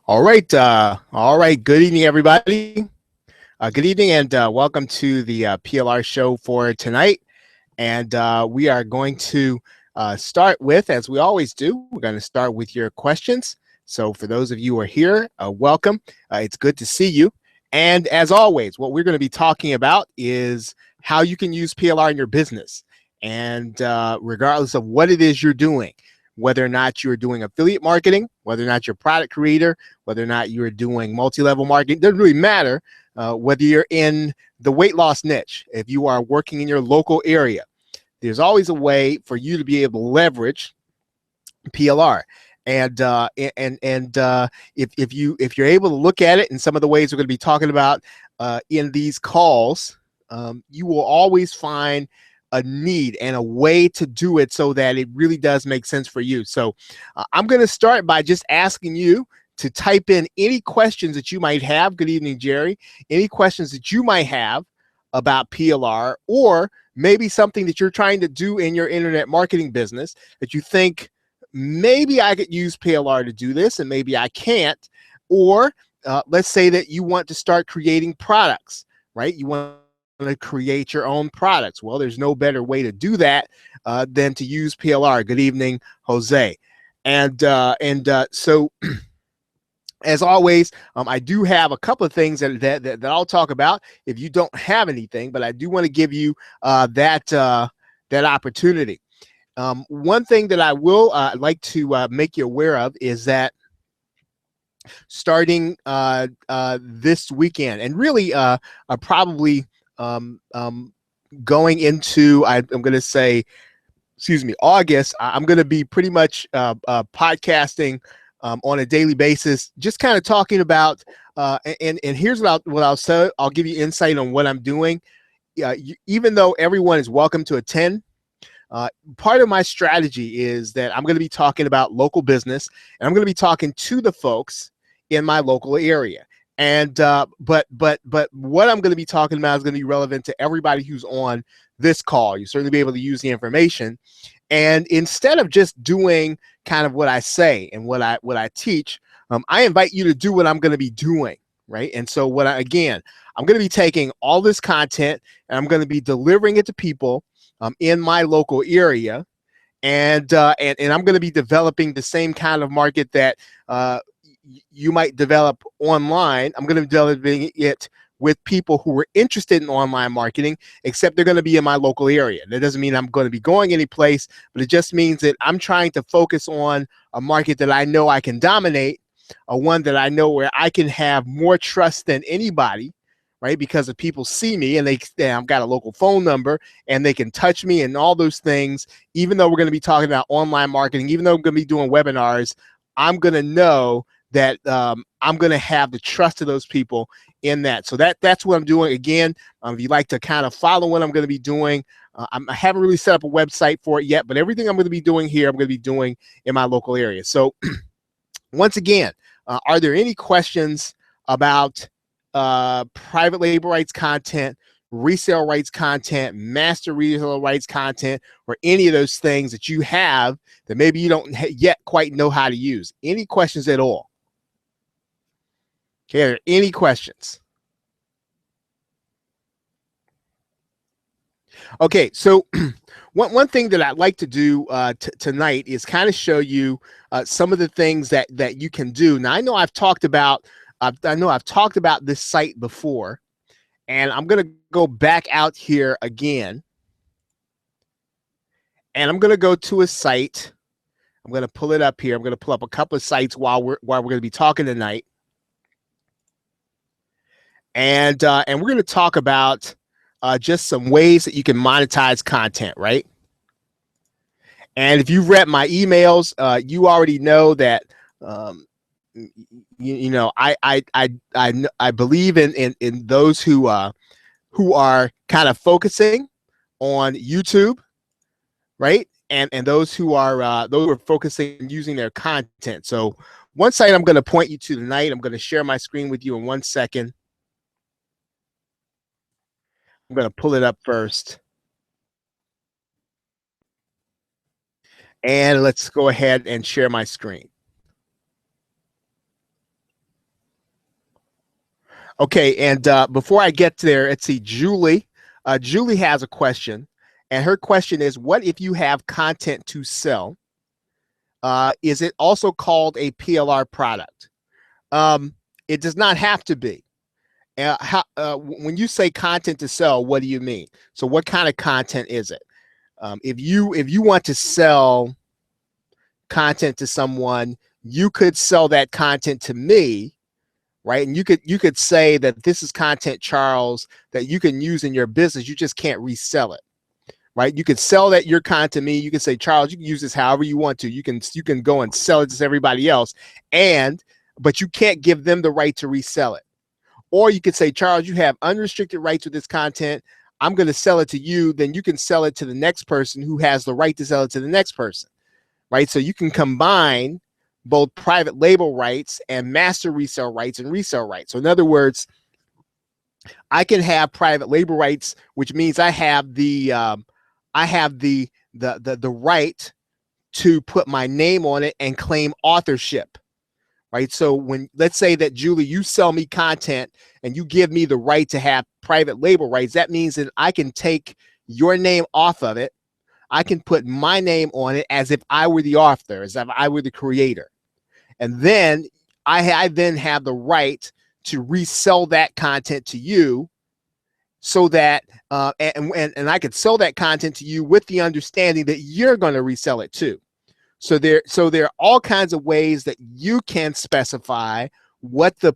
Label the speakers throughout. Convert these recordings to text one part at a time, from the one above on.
Speaker 1: All right. Good evening, everybody. Good evening, and welcome to the PLR show for tonight. And we are going to start with, as we always do, we're going to start with your questions. So, for those of you who are here, welcome. It's good to see you. And as always, what we're going to be talking about is how you can use PLR in your business. And regardless of what it is you're doing, whether or not you're doing affiliate marketing, whether or not you're a product creator, whether or not you're doing multi-level marketing, doesn't really matter. Whether you're in the weight loss niche, if you are working in your local area, there's always a way for you to be able to leverage PLR. And if you're able to look at it in some of the ways we're going to be talking about in these calls, you will always find a need and a way to do it so that it really does make sense for you. So I'm going to start by just asking you to type in any questions that you might have. Good evening, Jerry. Any questions that you might have about PLR, or maybe something that you're trying to do in your internet marketing business that you think maybe I could use PLR to do this and maybe I can't. Or let's say that you want to start creating products, right? You want to create your own products. Well, there's no better way to do that than to use PLR. Good evening, Jose. And so as always, I do have a couple of things that I'll talk about if you don't have anything, but I do want to give you that opportunity. One thing that I will like to make you aware of is that starting this weekend, and really probably going into, I'm going to say, August, I'm going to be pretty much podcasting on a daily basis, just kind of talking about, and here's what I'll say. I'll give you insight on what I'm doing. Even though everyone is welcome to attend, part of my strategy is that I'm going to be talking about local business, and I'm going to be talking to the folks in my local area. And but what I'm going to be talking about is going to be relevant to everybody who's on this call. You certainly be able to use the information. And instead of just doing kind of what I say and what I teach, I invite you to do what I'm going to be doing, right? And so I'm going to be taking all this content and I'm going to be delivering it to people in my local area, and I'm going to be developing the same kind of market that you might develop online. I'm going to be developing it with people who are interested in online marketing, except they're going to be in my local area. That doesn't mean I'm going to be going any place, but it just means that I'm trying to focus on a market that I know I can dominate, one that I know where I can have more trust than anybody, right? Because if people see me and I've got a local phone number and they can touch me and all those things, even though we're going to be talking about online marketing, even though I'm going to be doing webinars, I'm going to know that I'm going to have the trust of those people in that. So that's what I'm doing. Again, if you'd like to kind of follow what I'm going to be doing, I haven't really set up a website for it yet, but everything I'm going to be doing here, I'm going to be doing in my local area. So once again, are there any questions about private label rights content, resale rights content, master resale rights content, or any of those things that you have that maybe you don't yet quite know how to use? Any questions at all? Okay, are there any questions? Okay, so one thing that I'd like to do tonight is kind of show you some of the things that you can do. Now, I know I've talked about this site before, and I'm going to go back out here again, and I'm going to go to a site. I'm going to pull it up here. I'm going to pull up a couple of sites while we're going to be talking tonight. And we're going to talk about just some ways that you can monetize content, right? And if you've read my emails, you already know that I believe in those who are kind of focusing on YouTube, right? And those who are focusing on using their content. So one site I'm going to point you to tonight. I'm going to share my screen with you in 1 second. I'm going to pull it up first. And let's go ahead and share my screen. Okay, and before I get there, let's see, Julie. Julie has a question, and her question is, what if you have content to sell? Is it also called a PLR product? It does not have to be. When you say content to sell, what do you mean? So what kind of content is it? If you want to sell content to someone, you could sell that content to me, right? And you could say that this is content, Charles, that you can use in your business. You just can't resell it, right? You could sell that your content to me. You can say, Charles, you can use this however you want to. You can go and sell it to everybody else, but you can't give them the right to resell it. Or you could say, Charles, you have unrestricted rights to this content. I'm going to sell it to you. Then you can sell it to the next person who has the right to sell it to the next person, right? So you can combine both private label rights and master resale rights and resale rights. So in other words, I can have private label rights, which means I have the right to put my name on it and claim authorship. Right. So when, let's say that, Julie, you sell me content and you give me the right to have private label rights, that means that I can take your name off of it. I can put my name on it as if I were the author, as if I were the creator. And then I then have the right to resell that content to you, so that and I could sell that content to you with the understanding that you're going to resell it too. So there are all kinds of ways that you can specify what the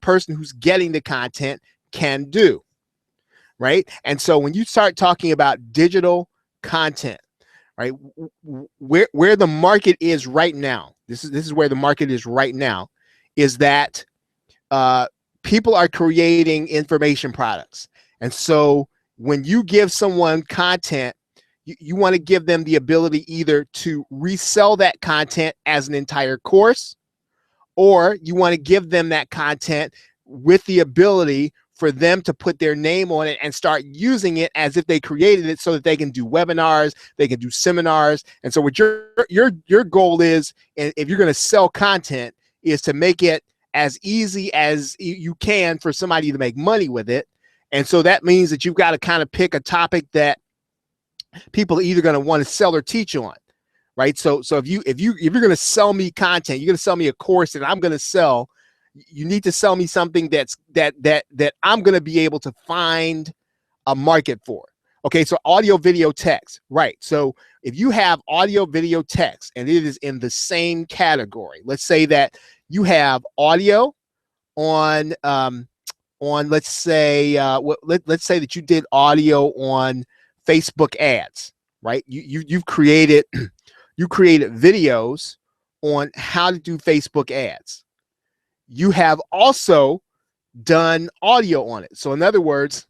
Speaker 1: person who's getting the content can do, right? And so when you start talking about digital content, right, where the market is right now, this is where the market is right now, is that people are creating information products, and so when you give someone content, you want to give them the ability either to resell that content as an entire course, or you want to give them that content with the ability for them to put their name on it and start using it as if they created it, so that they can do webinars, they can do seminars. And so what your goal is, and if you're going to sell content, is to make it as easy as you can for somebody to make money with it. And so that means that you've got to kind of pick a topic that people are either going to want to sell or teach on, right? So if you're going to sell me content, you're going to sell me a course that I'm going to sell, you need to sell me something that I'm going to be able to find a market for. Okay, so audio, video, text, right? So if you have audio, video, text, and it is in the same category, let's say that you have audio on let's say let's say that you did audio on Facebook ads, right? You've created videos on how to do Facebook ads. You have also done audio on it. So in other words,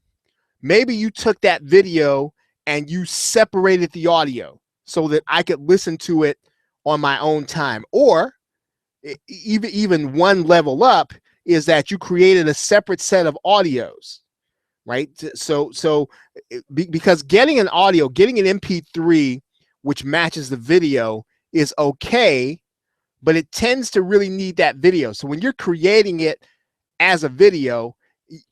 Speaker 1: maybe you took that video and you separated the audio so that I could listen to it on my own time. Or even one level up is that you created a separate set of audios, right? So because getting an MP3 which matches the video is okay, but it tends to really need that video. So when you're creating it as a video,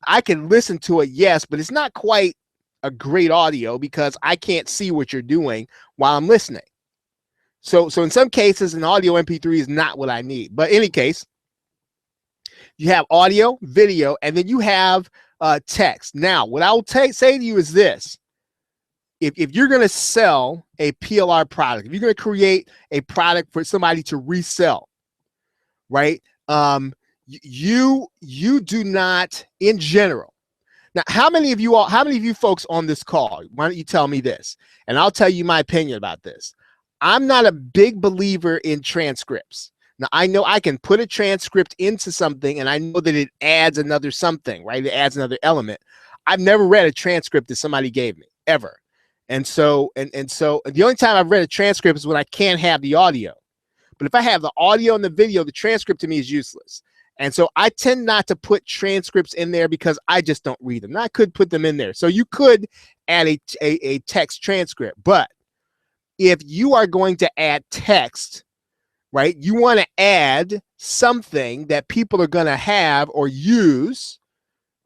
Speaker 1: I can listen to it, yes, but it's not quite a great audio because I can't see what you're doing while I'm listening. So in some cases, an audio MP3 is not what I need. But in any case, you have audio, video, and then you have text. Now, what I will say to you is this. If you're going to sell a PLR product, if you're going to create a product for somebody to resell, right? You do not, in general. Now, how many of you folks on this call, why don't you tell me this? And I'll tell you my opinion about this. I'm not a big believer in transcripts. Now, I know I can put a transcript into something and I know that it adds another something, right? It adds another element. I've never read a transcript that somebody gave me, ever. And so the only time I've read a transcript is when I can't have the audio. But if I have the audio and the video, the transcript to me is useless. And so I tend not to put transcripts in there because I just don't read them. Now, I could put them in there. So you could add a text transcript. But if you are going to add text, right, you want to add something that people are going to have or use,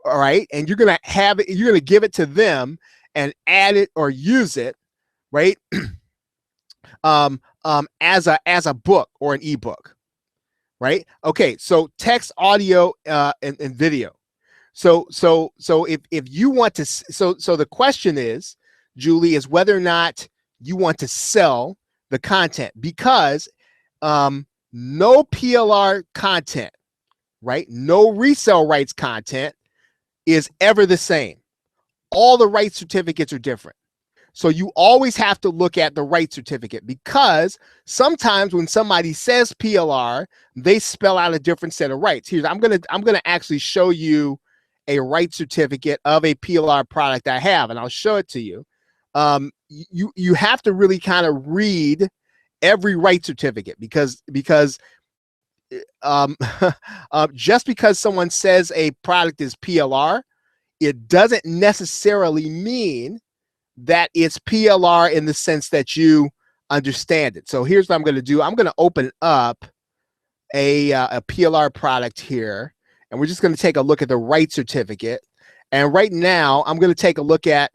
Speaker 1: all right, and you're going to have it, you're going to give it to them and add it or use it, right? As a book or an ebook, right? Okay, so text, audio, and video. So if you want to, so the question is, Julie, is whether or not you want to sell the content, because no PLR content, right? No resale rights content is ever the same. All the right certificates are different. So you always have to look at the right certificate, because sometimes when somebody says PLR, they spell out a different set of rights. Here's, I'm gonna actually show you a right certificate of a PLR product I have, and I'll show it to you. You have to really kind of read every right certificate, because just because someone says a product is PLR, it doesn't necessarily mean that it's PLR in the sense that you understand it. So here's what I'm going to do. I'm going to open up a PLR product here, and we're just going to take a look at the right certificate. And right now, I'm going to take a look at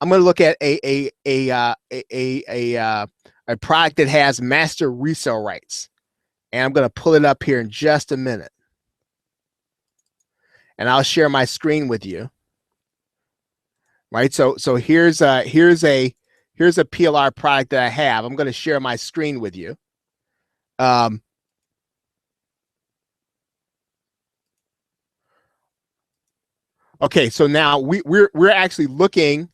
Speaker 1: a product that has master resale rights, and I'm going to pull it up here in just a minute, and I'll share my screen with you. Right, so here's a PLR product that I have. I'm going to share my screen with you. Okay, so now we're actually looking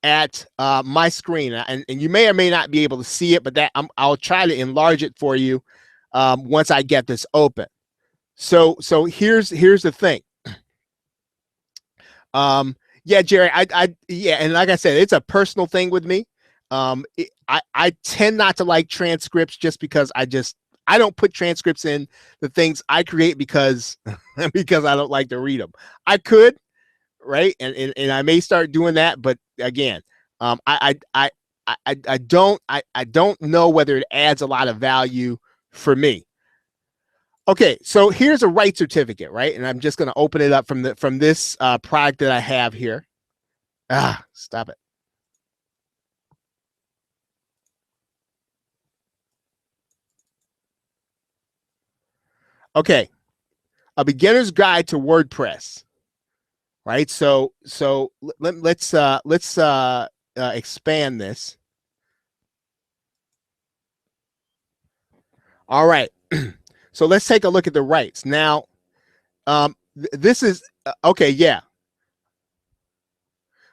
Speaker 1: at my screen, and you may or may not be able to see it, but I'll try to enlarge it for you once I get this open. So here's the thing. Yeah, Jerry, yeah, and like I said, it's a personal thing with me. I tend not to like transcripts, just because I don't put transcripts in the things I create because because I don't like to read them. I could, right, and I may start doing that, but again, I don't know whether it adds a lot of value for me. Okay, so here's a right certificate, right? And I'm just going to open it up from this product that I have here. Stop it. Okay, a beginner's guide to WordPress, right? So let's expand this. All right. So let's take a look at the rights now. This is okay. Yeah.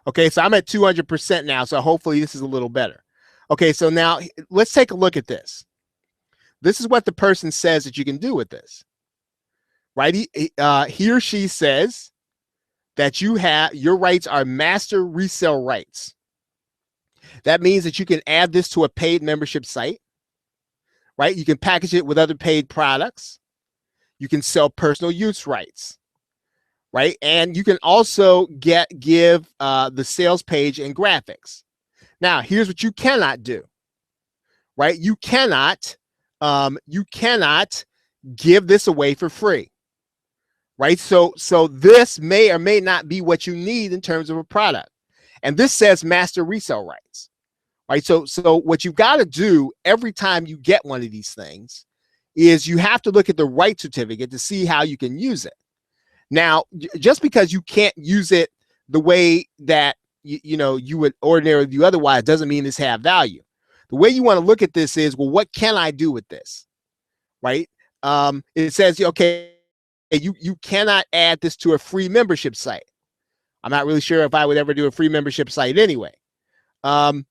Speaker 1: Okay, so I'm at 200% now, so hopefully this is a little better. Okay, so now let's take a look at this. This is what the person says that you can do with this, right? He or she says that your rights are master resale rights. That means that you can add this to a paid membership site, right? You can package it with other paid products. You can sell personal use rights, right? And you can also give the sales page and graphics. Now, here's what you cannot do, right? You cannot give this away for free, right? So this may or may not be what you need in terms of a product. And this says master resale rights, right? So what you've got to do every time you get one of these things is you have to look at the right certificate to see how you can use it. Now, just because you can't use it the way that you would ordinarily do otherwise doesn't mean this have value. The way you want to look at this is, well, what can I do with this, right? It says, okay, you cannot add this to a free membership site. I'm not really sure if I would ever do a free membership site anyway. You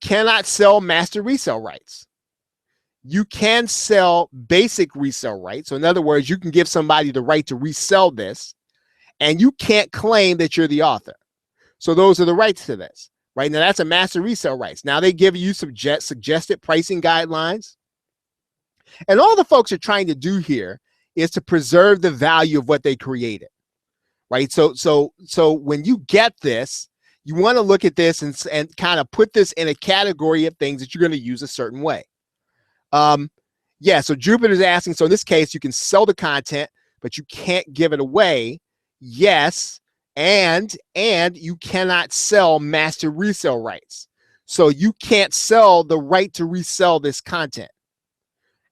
Speaker 1: cannot sell master resale rights. You can sell basic resale rights. So in other words, you can give somebody the right to resell this, and you can't claim that you're the author. So those are the rights to this, right? Now that's a master resale rights. Now they give you suggested pricing guidelines. And all the folks are trying to do here is to preserve the value of what they created, right? So when you get this, you want to look at this and kind of put this in a category of things that you're going to use a certain way. Yeah, so Jupiter's asking, so in this case, you can sell the content, but you can't give it away. Yes, and you cannot sell master resale rights. So you can't sell the right to resell this content,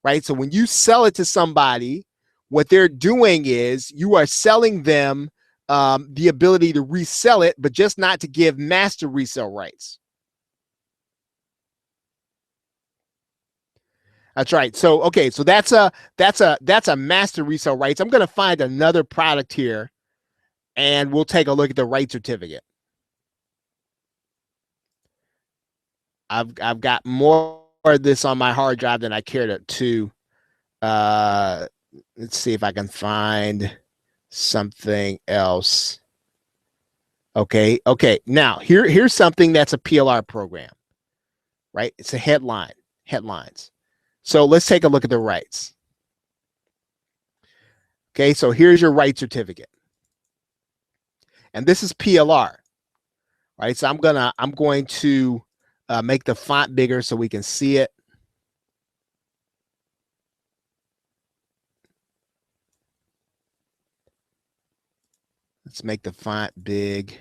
Speaker 1: right? So when you sell it to somebody, what they're doing is you are selling them the ability to resell it, but just not to give master resale rights. That's right. So okay, so that's a master resale rights. I'm going to find another product here, and we'll take a look at the right certificate. I've got more of this on my hard drive than I care to let's see if I can find something else. Okay. Now here's something that's a PLR program, right? It's a headlines. So let's take a look at the rights. Okay, so here's your right certificate. And this is PLR, right? So I'm going to make the font bigger so we can see it. Let's make the font big.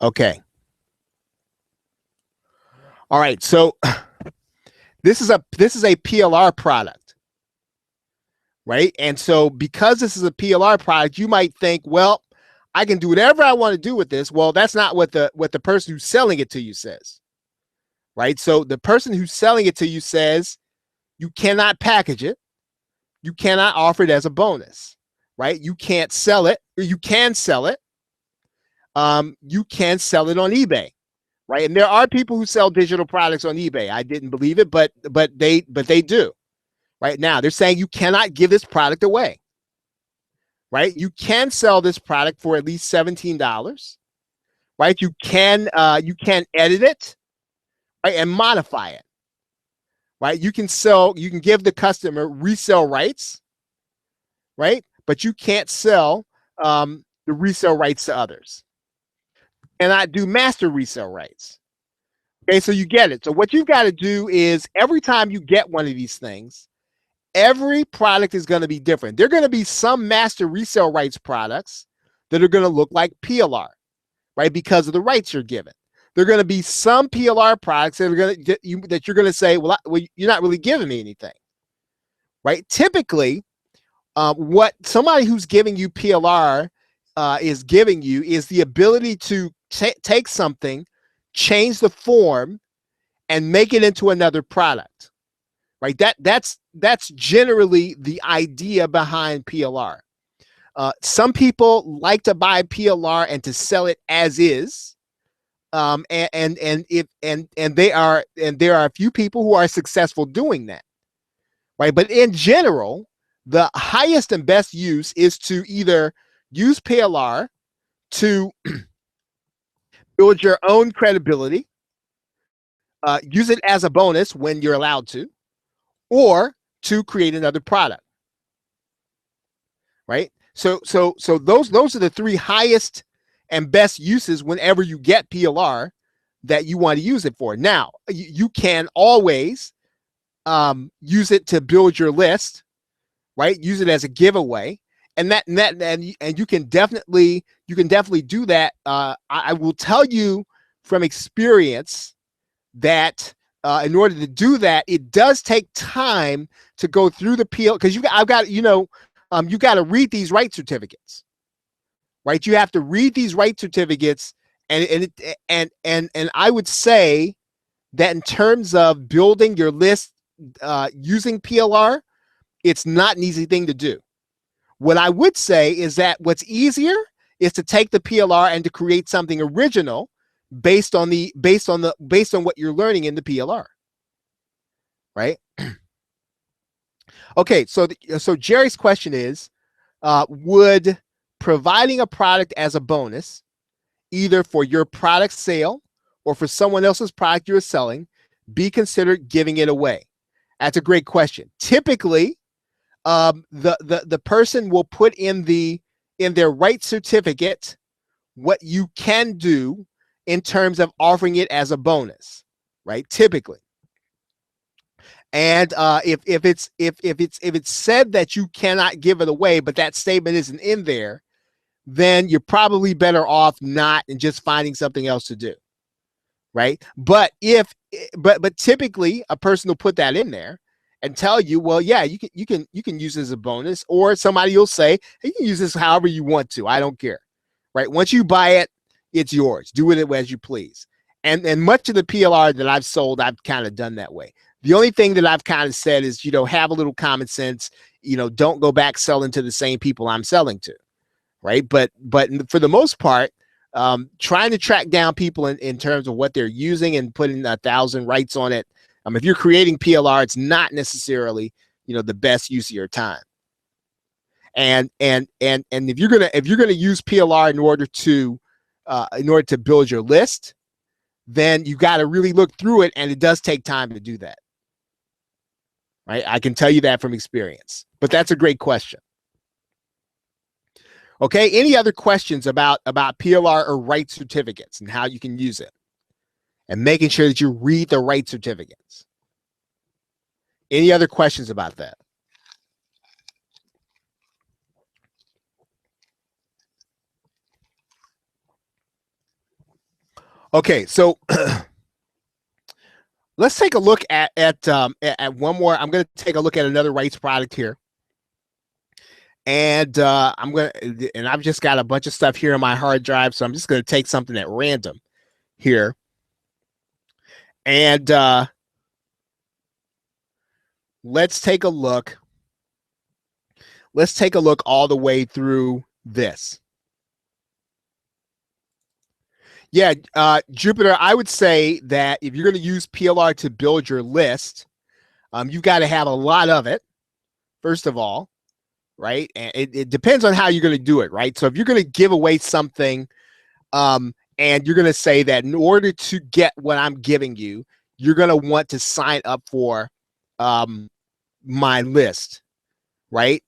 Speaker 1: Okay. All right, so this is a PLR product, right? And so because this is a PLR product, you might think, well, I can do whatever I want to do with this. Well, that's not what the person who's selling it to you says, right? So the person who's selling it to you says you cannot package it, you cannot offer it as a bonus, right? You can't sell it, or you can sell it. You can sell it on eBay, right? And there are people who sell digital products on eBay. I didn't believe it, but they do. Right now, they're saying you cannot give this product away. Right? You can sell this product for at least $17. Right? You can edit it, right, and modify it. Right? You can give the customer resale rights, right? But you can't sell the resale rights to others. And I do master resale rights. Okay, so you get it. So what you've got to do is every time you get one of these things, every product is going to be different. There are going to be some master resale rights products that are going to look like PLR, right? Because of the rights you're given. There are going to be some PLR products that are going to that you're going to say, well, you're not really giving me anything, right? Typically, what somebody who's giving you PLR is giving you is the ability to take something, change the form, and make it into another product, right? That's generally the idea behind PLR. Some people like to buy PLR and to sell it as is, and there are a few people who are successful doing that, right? But in general, the highest and best use is to either use PLR to build your own credibility, use it as a bonus when you're allowed to, or to create another product, right? So those are the three highest and best uses whenever you get PLR that you want to use it for. Now, you can always use it to build your list, right? Use it as a giveaway, and you can definitely do that. I will tell you from experience that in order to do that, it does take time to go through the PL because you got to read these right certificates, right? You have to read these right certificates, and I would say that in terms of building your list using PLR, it's not an easy thing to do. What I would say is that what's easier is to take the PLR and to create something original based on what you're learning in the PLR, right? Okay, so Jerry's question is, would providing a product as a bonus, either for your product sale or for someone else's product you're selling, be considered giving it away? That's a great question. Typically, the person will put in their right certificate what you can do in terms of offering it as a bonus, right? Typically. And if it's said that you cannot give it away, but that statement isn't in there, then you're probably better off not and just finding something else to do, right? But typically a person will put that in there and tell you, well, yeah, you can use this as a bonus, or somebody will say, hey, you can use this however you want to. I don't care, right? Once you buy it, it's yours. Do with it as you please. And much of the PLR that I've sold, I've kind of done that way. The only thing that I've kind of said is, have a little common sense. Don't go back selling to the same people I'm selling to, right? But for the most part, trying to track down people in terms of what they're using and putting 1,000 rights on it. If you're creating PLR, it's not necessarily the best use of your time. And if you're gonna use PLR in order to build your list, then you got to really look through it, and it does take time to do that. Right? I can tell you that from experience. But that's a great question. Okay, any other questions about PLR or right certificates and how you can use it? And making sure that you read the right certificates. Any other questions about that? Okay, so let's take a look at one more. I'm going to take a look at another rights product here. And I've just got a bunch of stuff here on my hard drive, so I'm just going to take something at random here. And let's take a look. Let's take a look all the way through this. Yeah, Jupiter, I would say that if you're going to use PLR to build your list, you've got to have a lot of it, first of all, right? And it depends on how you're going to do it, right? So if you're going to give away something, and you're going to say that in order to get what I'm giving you, you're going to want to sign up for my list, right?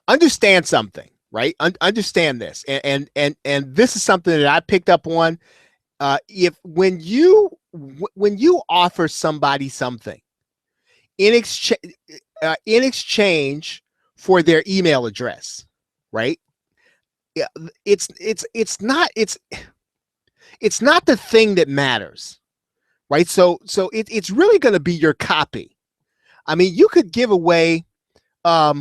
Speaker 1: Understand something, right? Understand this, and this is something that I picked up on. When you offer somebody something in exchange for their email address, right? Yeah, it's not the thing that matters, right? So it's really going to be your copy. I mean, you could give away a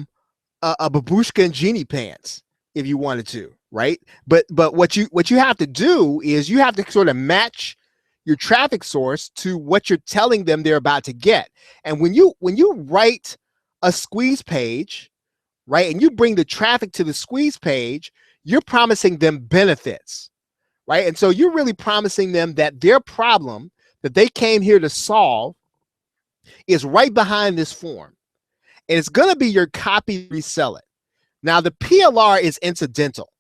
Speaker 1: babushka and genie pants if you wanted to, right? But what you have to do is you have to sort of match your traffic source to what you're telling them they're about to get. And when you write a squeeze page, right, and you bring the traffic to the squeeze page, you're promising them benefits, right? And so you're really promising them that their problem that they came here to solve is right behind this form. And it's going to be your copy to resell it. Now, the PLR is incidental,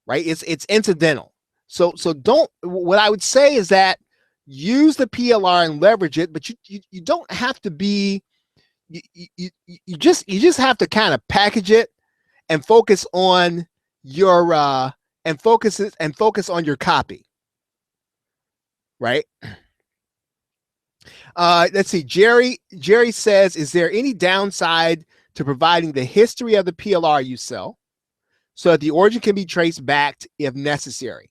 Speaker 1: right? It's incidental. So don't, what I would say is that use the PLR and leverage it, but you don't have to be, you just have to kind of package it and focus on your focus on your copy, right? Let's see. Jerry says, is there any downside to providing the history of the PLR you sell so that the origin can be traced back if necessary?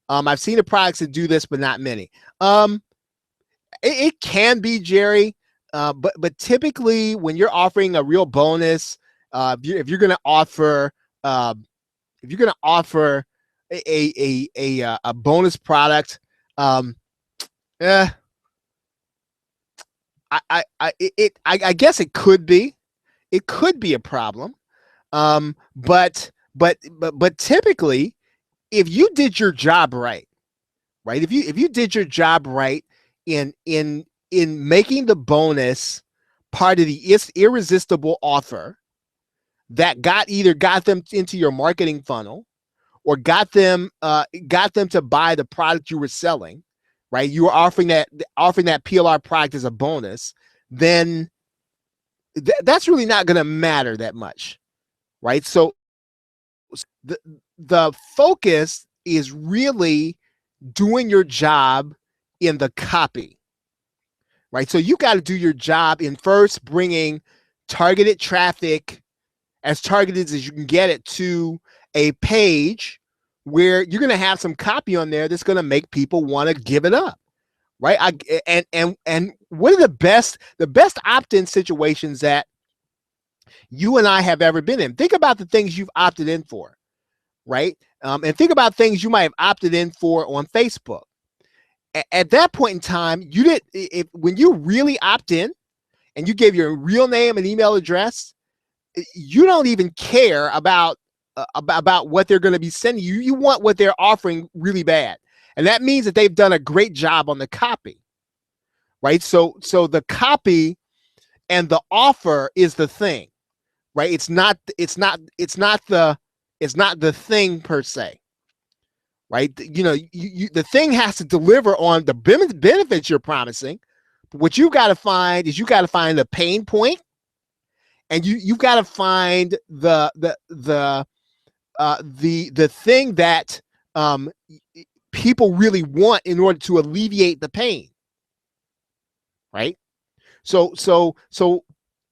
Speaker 1: I've seen the products that do this, but not many. It can be, Jerry, but typically when you're offering a real bonus, if you're going to offer a bonus product, I guess it could be a problem, but typically, if you did your job right, if you did your job right in making the bonus part of the irresistible offer that either got them into your marketing funnel or got them to buy the product you were selling, right? You were offering that PLR product as a bonus, then that's really not going to matter that much, right? So the focus is really doing your job in the copy, right? So you got to do your job in first bringing targeted traffic, as targeted as you can get it, to a page where you're going to have some copy on there that's going to make people want to give it up, right? And one of the best opt-in situations that you and I have ever been in. Think about the things you've opted in for, right? And think about things you might have opted in for on Facebook. At that point in time, you did, when you really opt in and you gave your real name and email address, you don't even care about what they're going to be sending you. You want what they're offering really bad, and that means that they've done a great job on the copy, right? So the copy and the offer is the thing, right? It's not the thing per se, right? You know, the thing has to deliver on the benefits you're promising. But what you've got to find is the pain point, and you've got to find the thing that people really want in order to alleviate the pain, right? So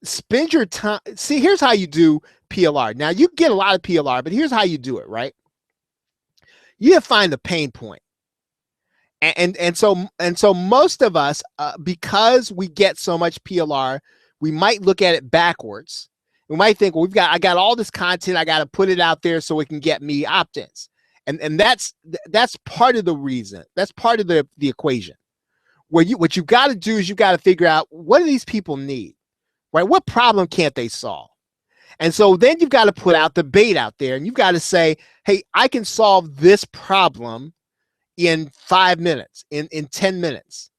Speaker 1: spend your time. See, here's how you do PLR. Now, you get a lot of PLR, but here's how you do it, right? You have to find the pain point. And so most of us, because we get so much PLR, we might look at it backwards. We might think, well, I got all this content, I got to put it out there so it can get me opt-ins. And that's part of the reason. That's part of the equation. What you've got to do is you've got to figure out, what do these people need, right? What problem can't they solve? And so then you've got to put out the bait out there, and you've got to say, hey, I can solve this problem in 5 minutes, in 10 minutes.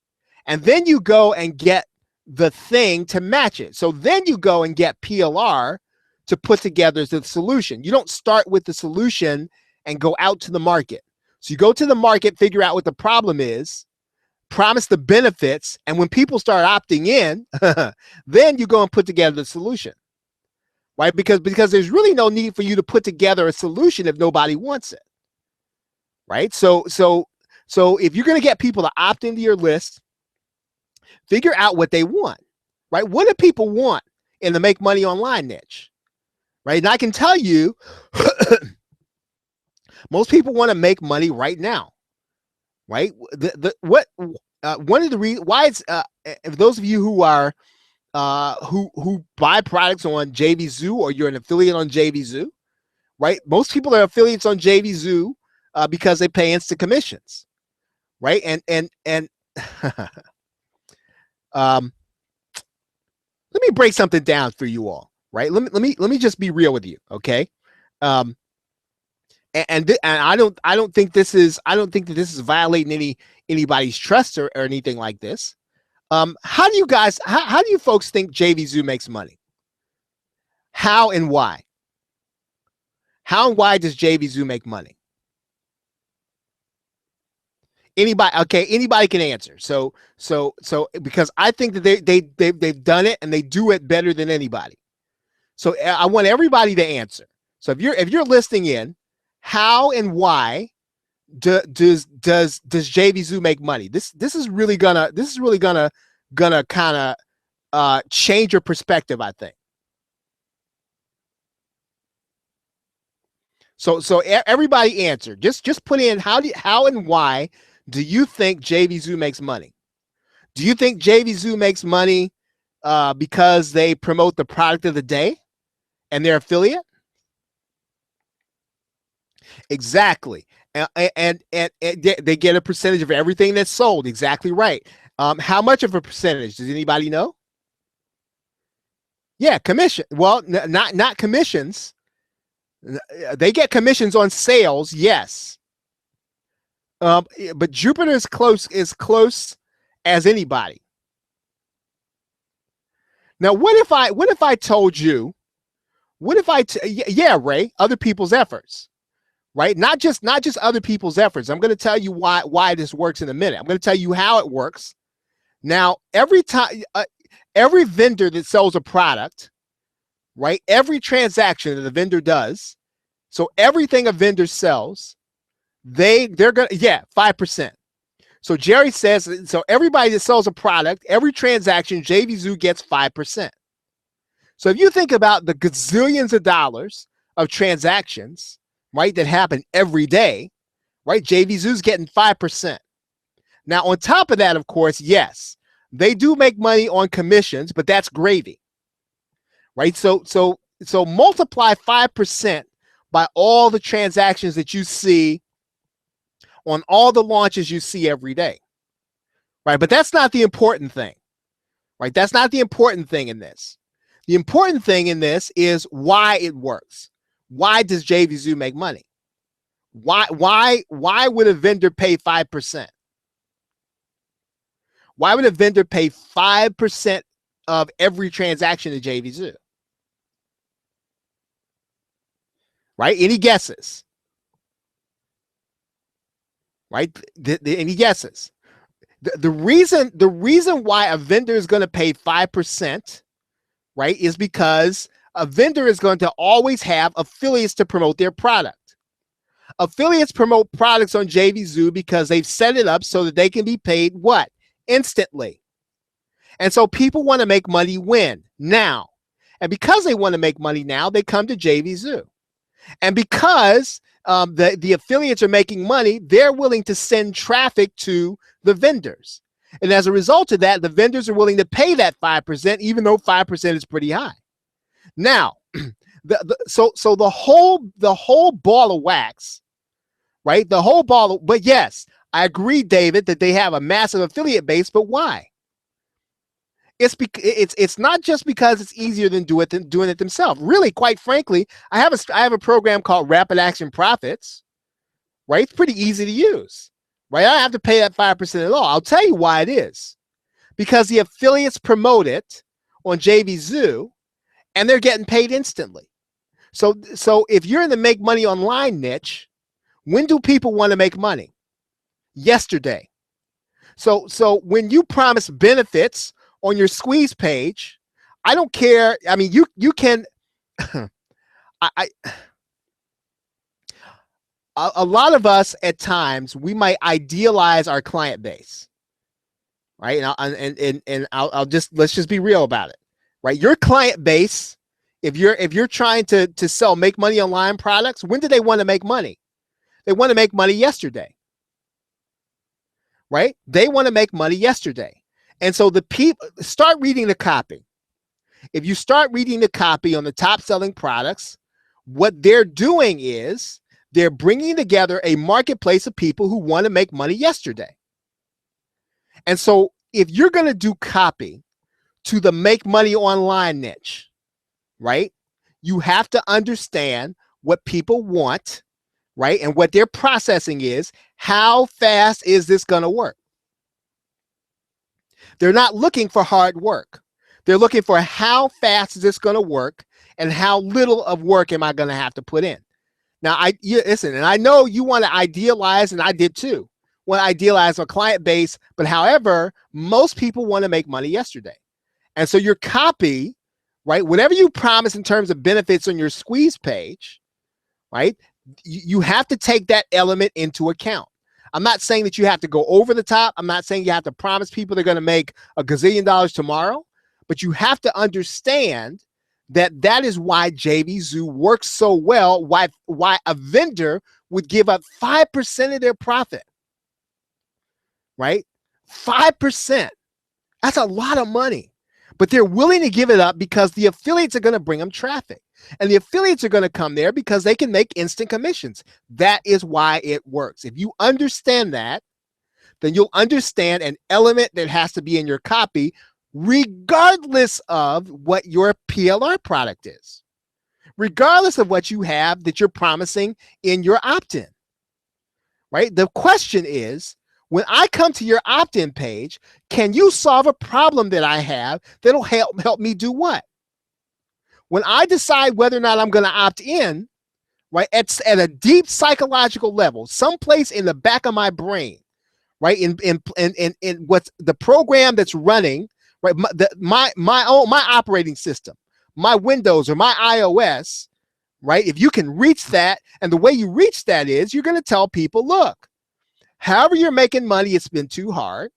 Speaker 1: And then you go and get the thing to match it. So then you go and get PLR to put together the solution. You don't start with the solution and go out to the market. So you go to the market, figure out what the problem is, promise the benefits, and when people start opting in, then you go and put together the solution, right? Because there's really no need for you to put together a solution if nobody wants it, right? So if you're going to get people to opt into your list, figure out what they want, right? What do people want in the make money online niche, right? And I can tell you, most people want to make money right now, right? One of the reasons why it's if those of you who are who buy products on JVZoo, or you're an affiliate on JVZoo, right? Most people are affiliates on JVZoo because they pay instant commissions, right? And let me break something down for you all, right? Let me just be real with you, okay? And I don't think this is violating anybody's trust or anything like this. How do you folks think JVZoo makes money? How and why? How and why does JVZoo make money? Anybody? Okay, anybody can answer. So because I think that they've done it, and they do it better than anybody. So I want everybody to answer. So if you're listening in, how and why does JVZoo make money? This is really gonna kind of change your perspective, I think. So everybody answer. Just put in how and why do you think JVZoo makes money? Do you think JVZoo makes money because they promote the product of the day and their affiliate? Exactly. And they get a percentage of everything that's sold. Exactly right. How much of a percentage? Does anybody know? Yeah, commission. Well, not commissions. They get commissions on sales, yes. But Jupiter is close as anybody. Now, what if I told you? Yeah, Ray, other people's efforts, right? Not just other people's efforts. I'm going to tell you why this works in a minute. I'm going to tell you how it works. Now, every time, every vendor that sells a product, right? Every transaction that a vendor does, so everything a vendor sells, they're gonna 5%. So Jerry says, so everybody that sells a product, every transaction, JV Zoo gets 5%. So if you think about the gazillions of dollars of transactions, right, that happen every day, right, JV Zoo's getting 5%. Now, on top of that, of course, yes, they do make money on commissions, but that's gravy, right? So multiply 5% by all the transactions that you see on all the launches you see every day, right? But that's not the important thing, right? That's not the important thing in this. The important thing in this is why it works. Why does JV Zoo make money? Why would a vendor pay 5%? Why would a vendor pay 5% of every transaction to JV Zoo? Right? Any guesses? Right? Any guesses? The reason why a vendor is going to pay 5%, right, is because a vendor is going to always have affiliates to promote their product. Affiliates promote products on JV Zoo because they've set it up so that they can be paid what? Instantly. And so people want to make money when? Now. And because they want to make money now, they come to JV Zoo. And because the affiliates are making money, they're willing to send traffic to the vendors. And as a result of that, the vendors are willing to pay that 5%, even though 5% is pretty high. Now, so the whole ball of wax, right? The whole ball of, but yes, I agree, David, that they have a massive affiliate base, but why? It's not just because it's easier than doing it themselves. Really, quite frankly, I have a program called Rapid Action Profits, right? It's pretty easy to use, right? I don't have to pay that 5% at all. I'll tell you why it is. Because the affiliates promote it on JV Zoo, and they're getting paid instantly. So if you're in the make money online niche, when do people want to make money? Yesterday. So when you promise benefits on your squeeze page, I don't care. I mean, you can. A lot of us at times we might idealize our client base, right? And let's just be real about it, right? Your client base, if you're trying to sell make money online products, when do they want to make money? They want to make money yesterday, right? They want to make money yesterday. And so the people start reading the copy. If you start reading the copy on the top selling products, what they're doing is they're bringing together a marketplace of people who want to make money yesterday. And so if you're going to do copy to the make money online niche, right, you have to understand what people want, right, and what their processing is. How fast is this going to work? They're not looking for hard work. They're looking for how fast is this going to work and how little of work am I going to have to put in. Now, listen, and I know you want to idealize, and I did too, want to idealize a client base, but however, most people want to make money yesterday. And so your copy, right, whatever you promise in terms of benefits on your squeeze page, right, you have to take that element into account. I'm not saying that you have to go over the top. I'm not saying you have to promise people they're going to make $1 gazillion tomorrow, but you have to understand that is why JV Zoo works so well, why a vendor would give up 5% of their profit, right? 5%. That's a lot of money, but they're willing to give it up because the affiliates are going to bring them traffic. And the affiliates are going to come there because they can make instant commissions. That is why it works. If you understand that, then you'll understand an element that has to be in your copy, regardless of what your PLR product is, regardless of what you have that you're promising in your opt-in, right? The question is, when I come to your opt-in page, can you solve a problem that I have that'll help me do what? When I decide whether or not I'm going to opt in, right, at a deep psychological level, someplace in the back of my brain, right, in what's the program that's running, right, my operating system, my Windows or my iOS, right, if you can reach that, and the way you reach that is you're going to tell people, look, However you're making money, it's been too hard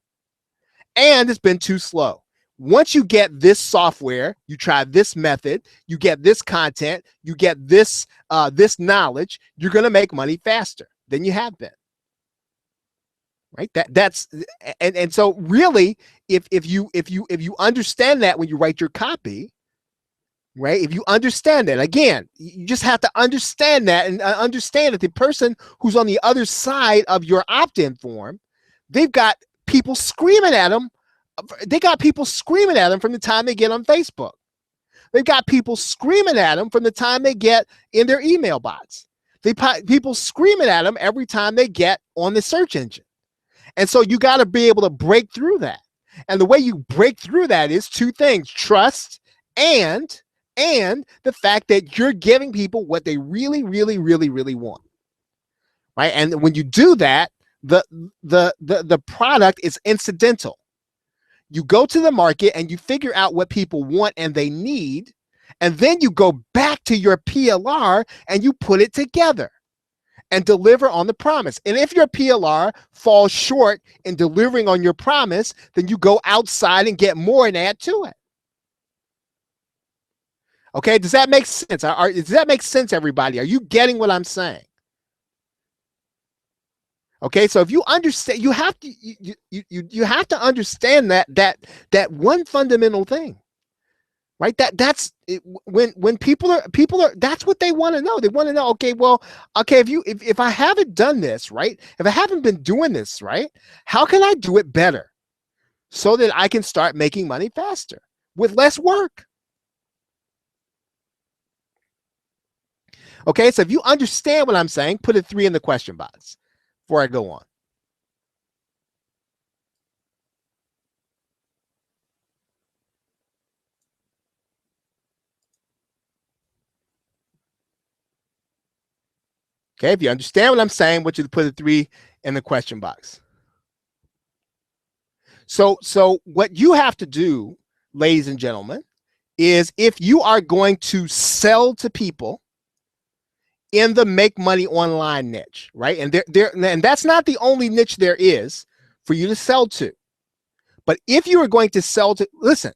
Speaker 1: and it's been too slow. Once you get this software, you try this method, you get this content, you get this this knowledge, you're going to make money faster than you have been. Right? That's and so really, if you understand that when you write your copy, right? If you understand that, again, you just have to understand that and understand that the person who's on the other side of your opt-in form, they've got people screaming at them. They got people screaming at them from the time they get on Facebook. They've got people screaming at them from the time they get in their email bots. People screaming at them every time they get on the search engine. And so you got to be able to break through that. And the way you break through that is two things: trust and the fact that you're giving people what they really, really, really, really want. Right? And when you do that, the product is incidental. You go to the market and you figure out what people want and they need, and then you go back to your PLR and you put it together and deliver on the promise. And if your PLR falls short in delivering on your promise, then you go outside and get more and add to it. Okay, does that make sense? Does that make sense, everybody? Are you getting what I'm saying? Okay, so if you understand, you have to understand that one fundamental thing, right? That's it, when people are that's what they want to know. They want to know, okay, well, okay, if I haven't done this right, if I haven't been doing this right, how can I do it better so that I can start making money faster with less work? Okay, so if you understand what I'm saying, put a 3 in the question box before I go on. Okay, if you understand what I'm saying, I want you to put a 3 in the question box. So what you have to do, ladies and gentlemen, is if you are going to sell to people in the make money online niche, right? And and that's not the only niche there is for you to sell to. But if you are going to sell to, listen,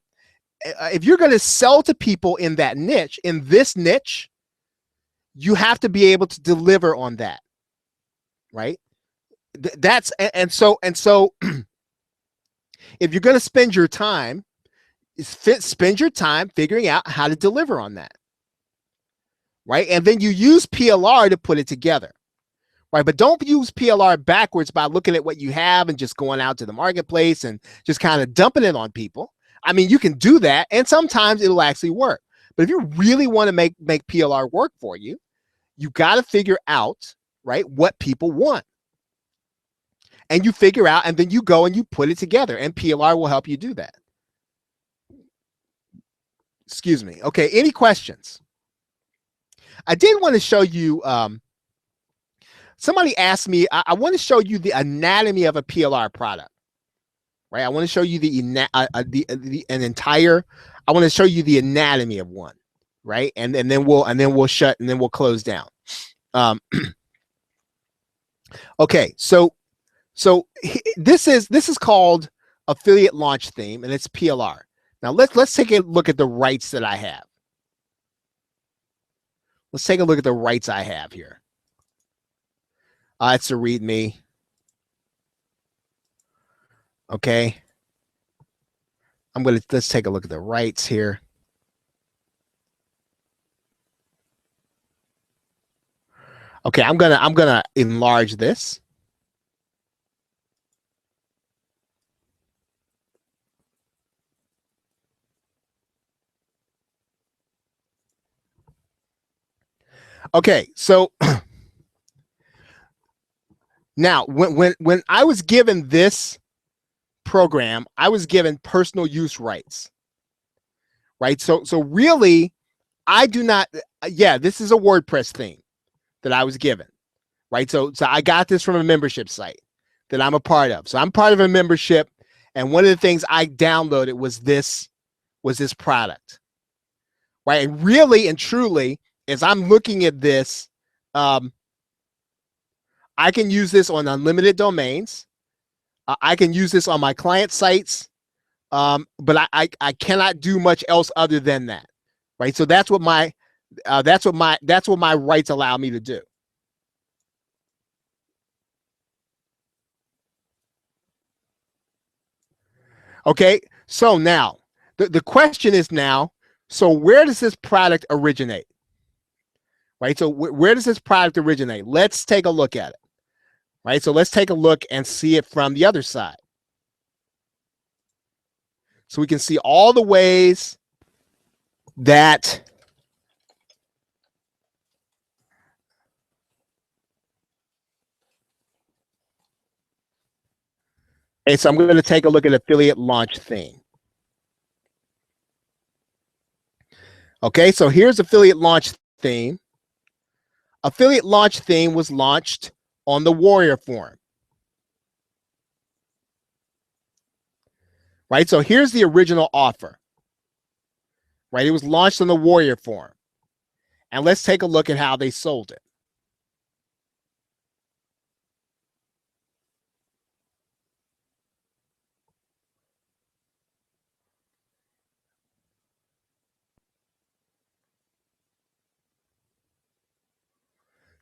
Speaker 1: if you're going to sell to people in that niche, in this niche, you have to be able to deliver on that, right? That's and so if you're going to spend your time figuring out how to deliver on that, right? And then you use PLR to put it together, right? But don't use PLR backwards by looking at what you have and just going out to the marketplace and just kind of dumping it on people. I mean, you can do that, and sometimes it'll actually work. But if you really want to make PLR work for you, you got to figure out, right, what people want. And you figure out, and then you go and you put it together, and PLR will help you do that. Excuse me. Okay, any questions? I did want to show you, somebody asked me, I want to show you the anatomy of a PLR product, right? I want to show you an entire, I want to show you the anatomy of one, right? And then we'll close down. Okay, so this is called affiliate launch theme, and it's PLR. Now let's take a look at the rights that I have. Let's take a look at the rights I have here. It's a README. Okay. Let's take a look at the rights here. Okay, I'm gonna enlarge this. Okay, so now when I was given this program, I was given personal use rights, right? So really, I do not. Yeah, this is a WordPress theme that I was given, right? So I got this from a membership site that I'm a part of. So I'm part of a membership, and one of the things I downloaded was this product, right? And really and truly, as I'm looking at this, I'm I can use this on unlimited domains. I can use this on my client sites, but I cannot do much else other than that, right? So that's what my rights allow me to do. Okay, so now the question is now, so where does this product originate? Right, so where does this product originate? Let's take a look at it. Right, so let's take a look and see it from the other side. So we can see all the ways that okay, so I'm going to take a look at affiliate launch theme. Okay, so here's affiliate launch theme. Affiliate launch theme was launched on the Warrior Forum. Right, so here's the original offer. Right, it was launched on the Warrior Forum. And let's take a look at how they sold it.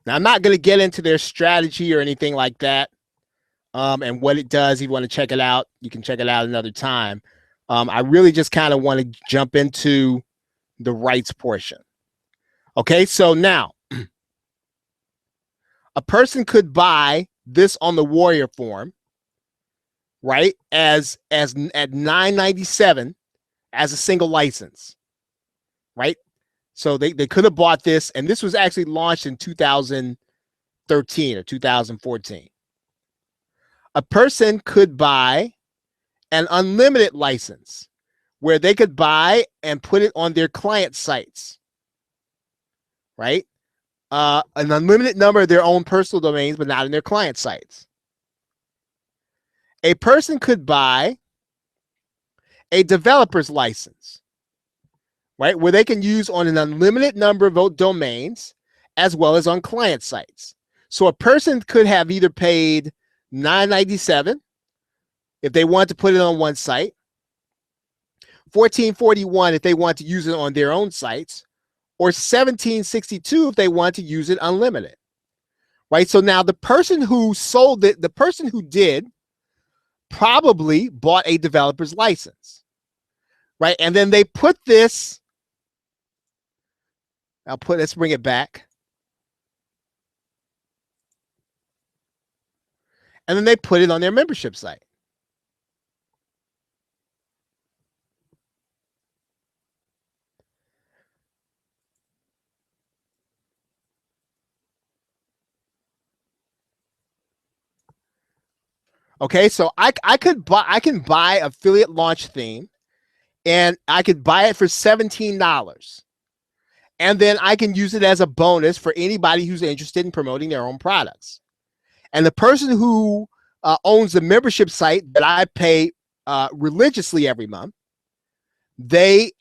Speaker 1: Now, I'm not going to get into their strategy or anything like that, and what it does. If you want to check it out, you can check it out another time. I really just kind of want to jump into the rights portion. Okay, so now a person could buy this on the Warrior Forum, right, as at $9.97 as a single license, right? So they could have bought this, and this was actually launched in 2013 or 2014. A person could buy an unlimited license where they could buy and put it on their client sites, right? An unlimited number of their own personal domains, but not in their client sites. A person could buy a developer's license, right, where they can use on an unlimited number of domains as well as on client sites. So a person could have either paid $9.97 if they want to put it on one site, $14.41 if they want to use it on their own sites, or $17.62 if they want to use it unlimited. Right? So now the person who sold it, the person who did, probably bought a developer's license. Right? And then they put this, let's bring it back. And then they put it on their membership site. Okay, so I can buy affiliate launch theme, and I could buy it for $17. And then I can use it as a bonus for anybody who's interested in promoting their own products. And the person who owns the membership site that I pay religiously every month, they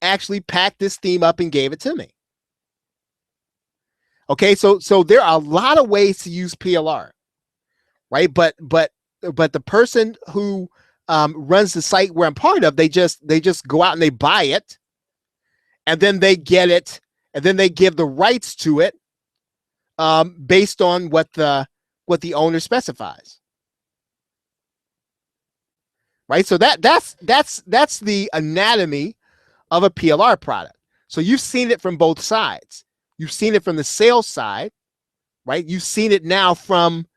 Speaker 1: actually packed this theme up and gave it to me. Okay, so there are a lot of ways to use PLR, right? But the person who runs the site where I'm part of, they just go out and they buy it, and then they get it, and then they give the rights to it based on what the owner specifies. Right, so that's the anatomy of a PLR product. So you've seen it from both sides. You've seen it from the sales side, right? You've seen it now from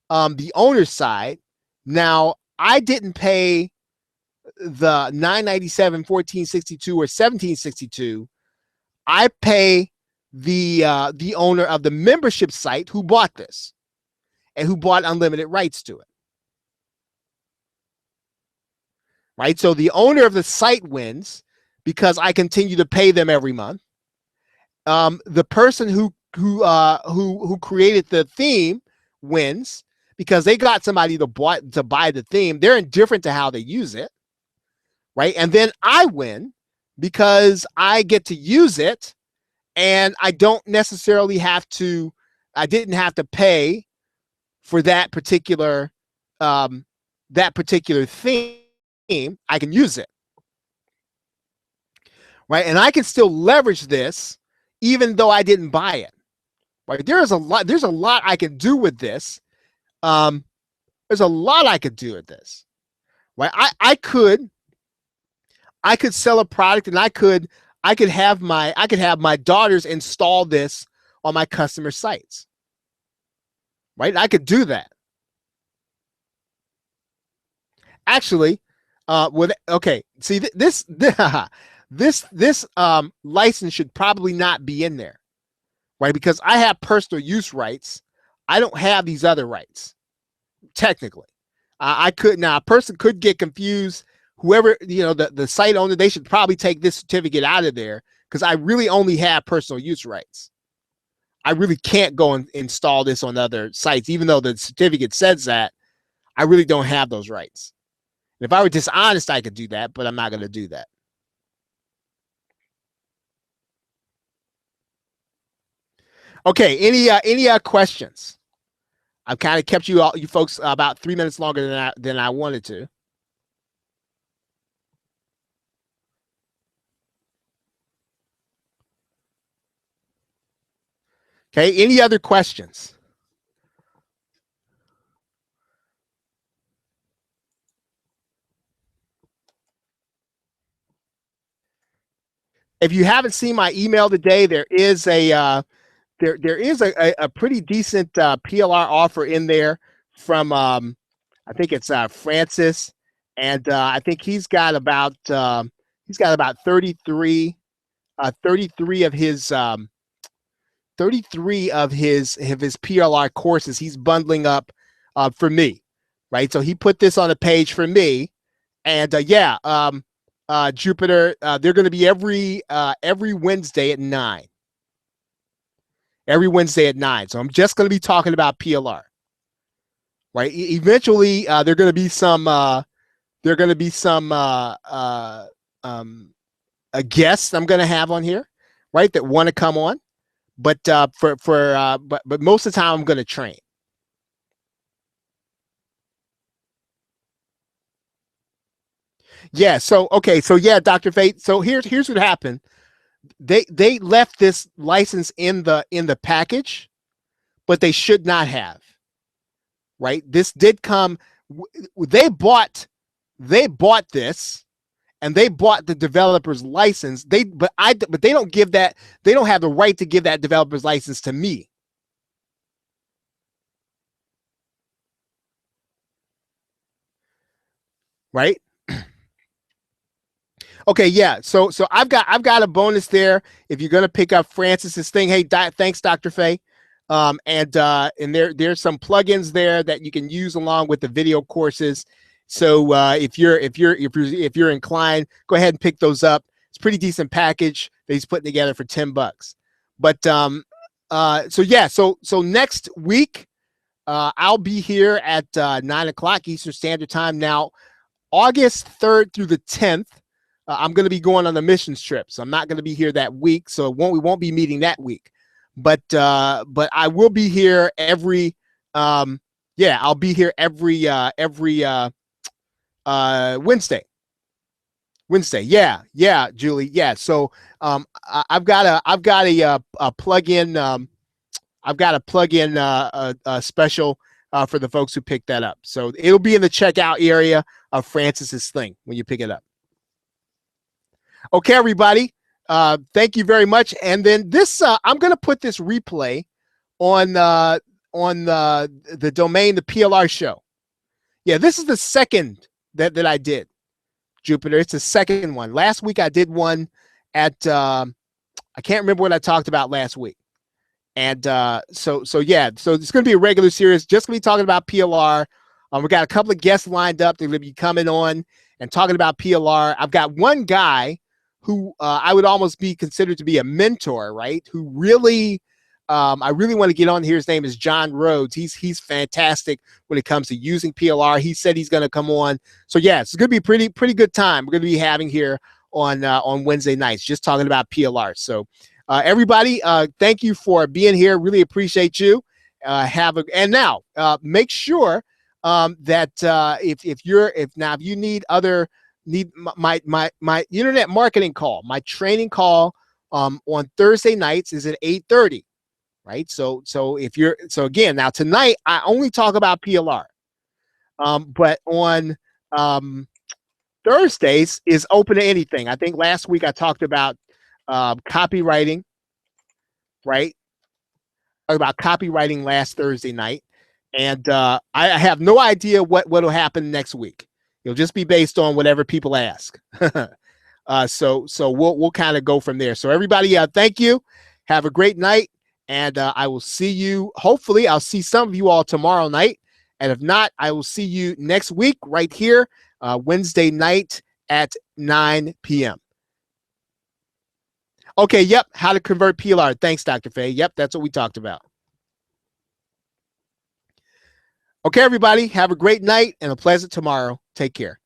Speaker 1: the owner's side. Now, I didn't pay the $9.97, $14.62, or $17.62. I pay the owner of the membership site who bought this and who bought unlimited rights to it. Right, so the owner of the site wins because I continue to pay them every month. The person who created the theme wins because they got somebody to buy the theme. They're indifferent to how they use it, right? And then I win because I get to use it, and I don't necessarily have to I didn't have to pay for that particular theme. I can use it, right? And I can still leverage this even though I didn't buy it. Right? There's a lot I can do with this. There's a lot I could do with this. Right? I could sell a product, and I could have my daughters install this on my customer sites. Right? I could do that. Actually, see, this license should probably not be in there, right? Because I have personal use rights. I don't have these other rights. Technically, I could. Now, a person could get confused. Whoever, the site owner, they should probably take this certificate out of there, because I really only have personal use rights. I really can't go and install this on other sites, even though the certificate says that. I really don't have those rights. If I were dishonest, I could do that, but I'm not going to do that. Okay, any questions? I've kind of kept you folks about 3 minutes longer than I wanted to. Okay, any other questions? If you haven't seen my email today, there is a pretty decent PLR offer in there from I think it's Francis, and I think he's got about 33 of his 33 of his PLR courses he's bundling up for me, right? So he put this on a page for me, and Jupiter, they're going to be every Wednesday at 9. Every Wednesday at 9. So I'm just going to be talking about PLR, right? Eventually, there are going to be some guests I'm going to have on here, right? That want to come on, but but most of the time I'm going to train. Yeah. So yeah, Dr. Fate. So here's what happened. They left this license in the package, but they should not have. Right? This did come. They bought this, and they bought the developer's license. But they don't give that. They don't have the right to give that developer's license to me. Right? Okay, yeah. So I've got a bonus there if you're gonna pick up Francis's thing. Hey, thanks, Dr. Faye. And there's some plugins there that you can use along with the video courses. So if you're inclined, go ahead and pick those up. It's a pretty decent package that he's putting together for $10. But so next week I'll be here at 9 o'clock Eastern Standard Time. Now, August 3rd through the 10th. I'm going to be going on a missions trip, so I'm not going to be here that week. So we won't be meeting that week, but I will be here every I'll be here every Wednesday. Yeah, Julie. Yeah. So I've got a plug-in. I've got a plug-in a special for the folks who pick that up. So it'll be in the checkout area of Francis's thing when you pick it up. Okay, everybody. Thank you very much. And then this, I'm going to put this replay on the domain, the PLR Show. Yeah, this is the second that I did, Jupiter. It's the second one. Last week I did one at I can't remember what I talked about last week. And so it's going to be a regular series, just going to be talking about PLR. We got a couple of guests lined up. They're going to be coming on and talking about PLR. I've got one guy who I would almost be considered to be a mentor, right? Who really, I really want to get on here. His name is John Rhodes. He's fantastic when it comes to using PLR. He said he's going to come on. So yeah, it's going to be pretty good time we're going to be having here on Wednesday nights, just talking about PLR. So Everybody, thank you for being here. Really appreciate you. And now make sure that if you need my internet marketing call, my training call on Thursday nights is at 8:30. Right. So again, now tonight I only talk about PLR. But on Thursdays is open to anything. I think last week I talked about copywriting, right? About copywriting last Thursday night. And I have no idea what'll happen next week. It'll just be based on whatever people ask. So we'll kind of go from there. So everybody, thank you. Have a great night. And I will see you. Hopefully, I'll see some of you all tomorrow night. And if not, I will see you next week right here, Wednesday night at 9 p.m. Okay, yep, how to convert PLR. Thanks, Dr. Faye. Yep, that's what we talked about. Okay, everybody, have a great night and a pleasant tomorrow. Take care.